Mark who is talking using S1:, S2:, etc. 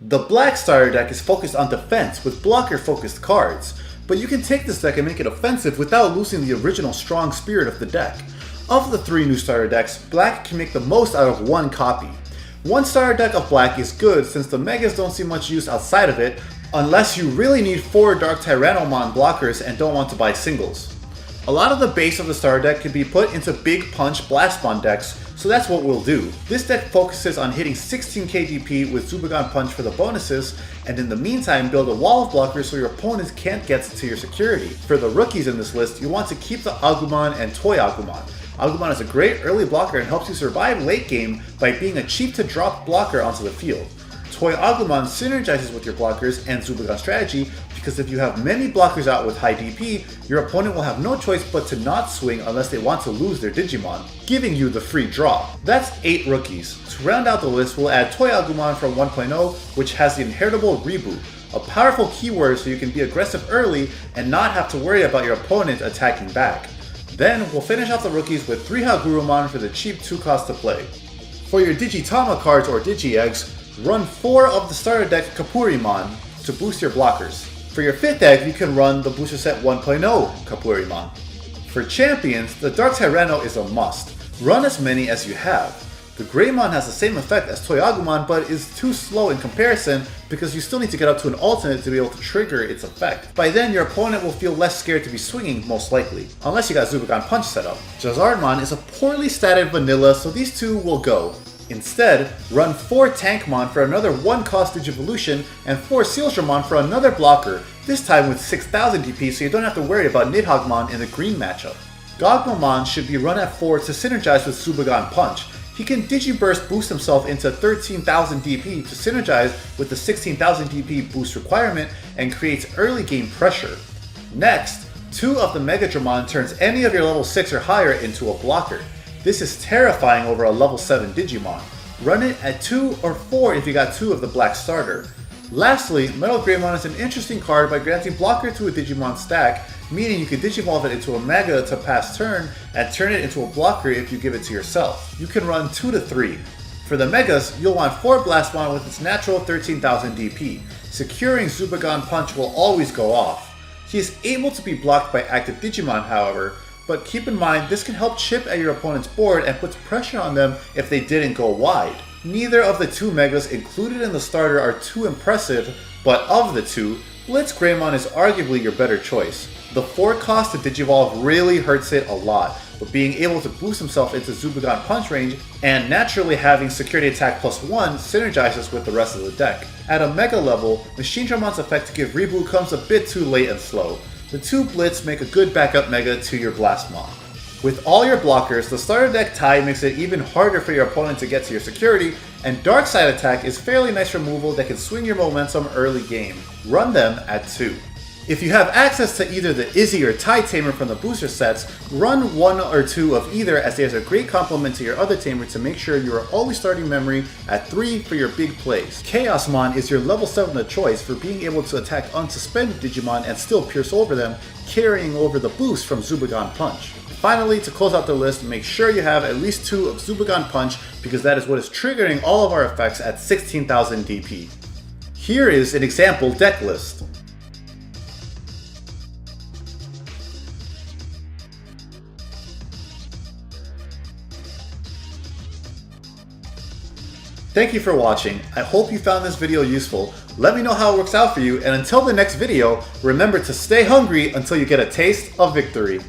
S1: The black starter deck is focused on defense with blocker focused cards, but you can take this deck and make it offensive without losing the original strong spirit of the deck. Of the 3 new starter decks, black can make the most out of 1 copy. One starter deck of black is good since the megas don't see much use outside of it, unless you really need 4 Dark Tyrannomon blockers and don't want to buy singles. A lot of the base of the starter deck can be put into Big Punch Blastmon decks, so that's what we'll do. This deck focuses on hitting 16k DP with Zubagon Punch for the bonuses, and in the meantime build a wall of blockers so your opponents can't get to your security. For the rookies in this list, you want to keep the Agumon and Toy Agumon. Agumon is a great early blocker and helps you survive late game by being a cheap to drop blocker onto the field. Toy Agumon synergizes with your blockers and Zubagon strategy because if you have many blockers out with high DP, your opponent will have no choice but to not swing unless they want to lose their Digimon, giving you the free draw. That's 8 rookies. To round out the list, we'll add Toy Agumon from 1.0, which has the inheritable reboot, a powerful keyword so you can be aggressive early and not have to worry about your opponent attacking back. Then we'll finish off the rookies with 3 Hagurumon for the cheap 2 cost to play. For your Digitama cards or Digi-Eggs, run 4 of the starter deck Kapurimon to boost your blockers. For your 5th egg, you can run the booster set 1.0 Kapurimon. For champions, the Dark Tyranno is a must. Run as many as you have. The Greymon has the same effect as Toy Agumon, but is too slow in comparison because you still need to get up to an alternate to be able to trigger its effect. By then, your opponent will feel less scared to be swinging, most likely, unless you got Zubagon Punch set up. Jazardmon is a poorly statted vanilla, so these 2 will go. Instead, run 4 Tankmon for another 1 cost Digivolution and 4 Sealsdramon for another blocker, this time with 6000 DP so you don't have to worry about Nidhoggmon in the green matchup. Gogmamon should be run at 4 to synergize with Zubagon Punch. He can Digiburst boost himself into 13,000 DP to synergize with the 16,000 DP boost requirement and creates early game pressure. Next, 2 of the Megadramon turns any of your level 6 or higher into a blocker. This is terrifying over a level 7 Digimon. Run it at 2 or 4 if you got 2 of the black starter. Lastly, MetalGreymon is an interesting card by granting blocker to a Digimon stack, meaning you can Digivolve it into a Mega to pass turn and turn it into a blocker if you give it to yourself. You can run 2 to 3. For the Megas, you'll want 4 Blastmon with its natural 13,000 DP. Securing Zubagon Punch will always go off. He is able to be blocked by active Digimon, however, but keep in mind this can help chip at your opponent's board and puts pressure on them if they didn't go wide. Neither of the 2 Megas included in the starter are too impressive, but of the 2, MetalGreymon is arguably your better choice. The 4 cost to Digivolve really hurts it a lot, but being able to boost himself into Zubagon Punch range and naturally having Security Attack +1 synergizes with the rest of the deck. At a Mega level, Machinedramon's effect to give reboot comes a bit too late and slow. The 2 Blitz make a good backup Mega to your Blastmon. With all your blockers, the starter deck tie makes it even harder for your opponent to get to your security, and Dark Side Attack is fairly nice removal that can swing your momentum early game. Run them at 2. If you have access to either the Izzy or Tai Tamer from the booster sets, run 1 or 2 of either as there's a great complement to your other Tamer to make sure you are always starting memory at 3 for your big plays. Chaosmon is your level 7 of choice for being able to attack unsuspended Digimon and still pierce over them, carrying over the boost from Zubagon Punch. Finally, to close out the list, make sure you have at least 2 of Zubagon Punch because that is what is triggering all of our effects at 16,000 DP. Here is an example deck list. Thank you for watching. I hope you found this video useful. Let me know how it works out for you, and until the next video, remember to stay hungry until you get a taste of victory.